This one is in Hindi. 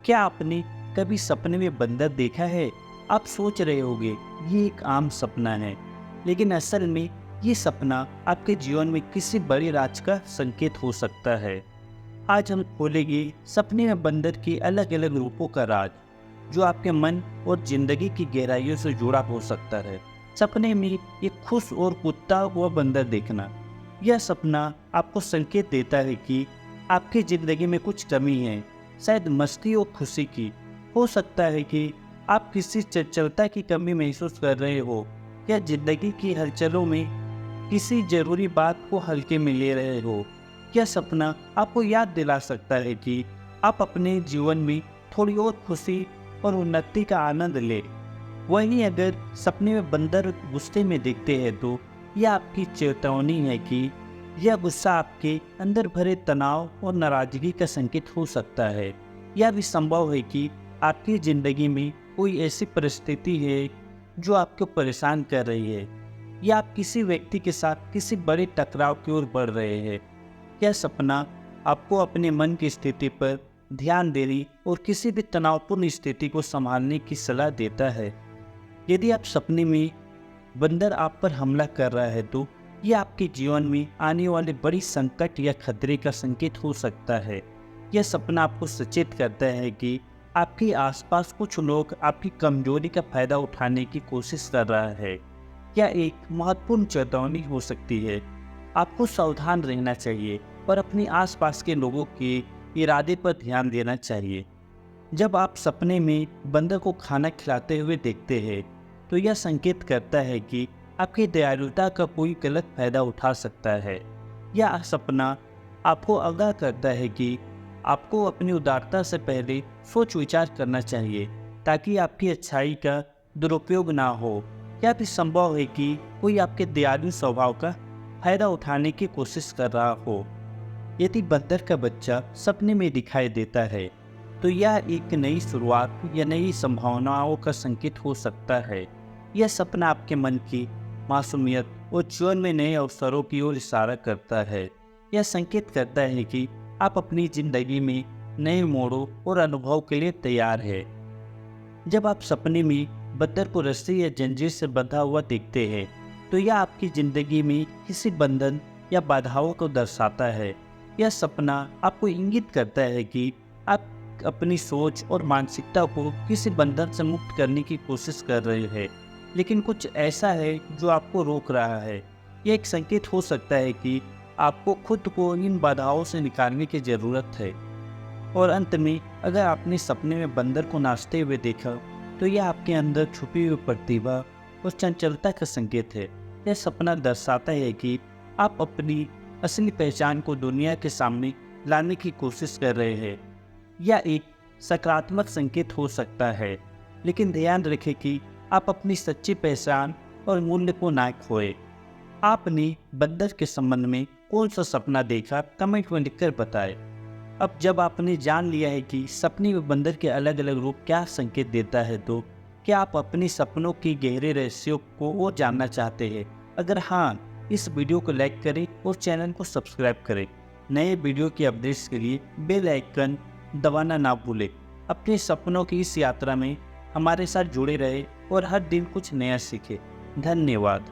क्या आपने कभी सपने में बंदर देखा है? आप सोच रहे होंगे ये एक आम सपना है, लेकिन असल में ये सपना आपके जीवन में किसी बड़े राज का संकेत हो सकता है। आज हम खोलेंगे सपने में बंदर के अलग अलग रूपों का राज, जो आपके मन और जिंदगी की गहराइयों से जुड़ा हो सकता है। सपने में एक खुश और कुत्ता हुआ बंदर देखना, यह सपना आपको संकेत देता है कि आपकी जिंदगी में कुछ कमी है, शायद मस्ती और खुशी की। हो सकता है कि आप किसी चंचलता की कमी महसूस कर रहे हो, या जिंदगी की हलचलों में किसी जरूरी बात को हल्के में ले रहे हो। यह सपना आपको याद दिला सकता है कि आप अपने जीवन में थोड़ी और खुशी और उन्नति का आनंद ले। वहीं अगर सपने में बंदर गुस्से में दिखते हैं तो यह आपकी चेतावनी है कि यह गुस्सा आपके अंदर भरे तनाव और नाराजगी का संकेत हो सकता है। यह भी संभव है कि आपकी जिंदगी में कोई ऐसी परिस्थिति है जो आपको परेशान कर रही है, या आप किसी व्यक्ति के साथ किसी बड़े टकराव की ओर बढ़ रहे हैं। यह सपना आपको अपने मन की स्थिति पर ध्यान देने और किसी भी तनावपूर्ण स्थिति को संभालने की सलाह देता है। यदि आप सपने में बंदर आप पर हमला कर रहा है तो यह आपके जीवन में आने वाले बड़ी संकट या खतरे का संकेत हो सकता है। यह सपना आपको सचेत करता है कि आपके आसपास कुछ लोग आपकी कमजोरी का फायदा उठाने की कोशिश कर रहा है। यह एक महत्वपूर्ण चेतावनी हो सकती है। आपको सावधान रहना चाहिए और अपने आसपास के लोगों के इरादे पर ध्यान देना चाहिए। जब आप सपने में बंदर को खाना खिलाते हुए देखते हैं तो यह संकेत करता है कि आपकी दयालुता का कोई गलत फायदा उठा सकता है। यह सपना आपको आगाह करता है कि आपको अपनी उदारता से पहले सोच विचार करना चाहिए, ताकि आपकी अच्छाई का दुरुपयोग ना हो। यह भी संभव है कि कोई आपके दयालु स्वभाव का फायदा उठाने की कोशिश कर रहा हो। यदि बंदर का बच्चा सपने में दिखाई देता है तो यह एक नई शुरुआत या नई संभावनाओं का संकेत हो सकता है। यह सपना आपके मन की मासूमियत और जीवन में नए अवसरों की ओर इशारा करता है। यह संकेत करता है कि आप अपनी जिंदगी में नए मोड़ों और अनुभव के लिए तैयार हैं। जब आप सपने में बंदर को रस्सी या जंजीर से बंधा हुआ देखते हैं तो यह आपकी जिंदगी में किसी बंधन या बाधाओं को दर्शाता है। यह सपना आपको इंगित करता है कि आप अपनी सोच और मानसिकता को किसी बंधन से मुक्त करने की कोशिश कर रहे हैं, लेकिन कुछ ऐसा है जो आपको रोक रहा है। यह एक संकेत हो सकता है कि आपको खुद को इन बाधाओं से निकालने की ज़रूरत है। और अंत में, अगर आपने सपने में बंदर को नाचते हुए देखा तो यह आपके अंदर छुपी हुई प्रतिभा और चंचलता का संकेत है। यह सपना दर्शाता है कि आप अपनी असली पहचान को दुनिया के सामने लाने की कोशिश कर रहे हैं। यह एक सकारात्मक संकेत हो सकता है, लेकिन ध्यान रखें कि आप अपनी सच्ची पहचान और मूल्य को ना खोएं। आपने बंदर के संबंध में कौन सा सपना देखा, कमेंट में लिखकर बताएं। अब जब आपने जान लिया है कि सपने में बंदर के अलग अलग रूप क्या संकेत देता है, तो क्या आप अपने सपनों की गहरे रहस्यों को और जानना चाहते हैं? अगर हाँ, इस वीडियो को लाइक करें और चैनल को सब्सक्राइब करें। नए वीडियो की अपडेट्स के लिए बेल आइकन दबाना ना भूलें। अपने सपनों की इस यात्रा में हमारे साथ जुड़े रहे और हर दिन कुछ नया सीखें। धन्यवाद।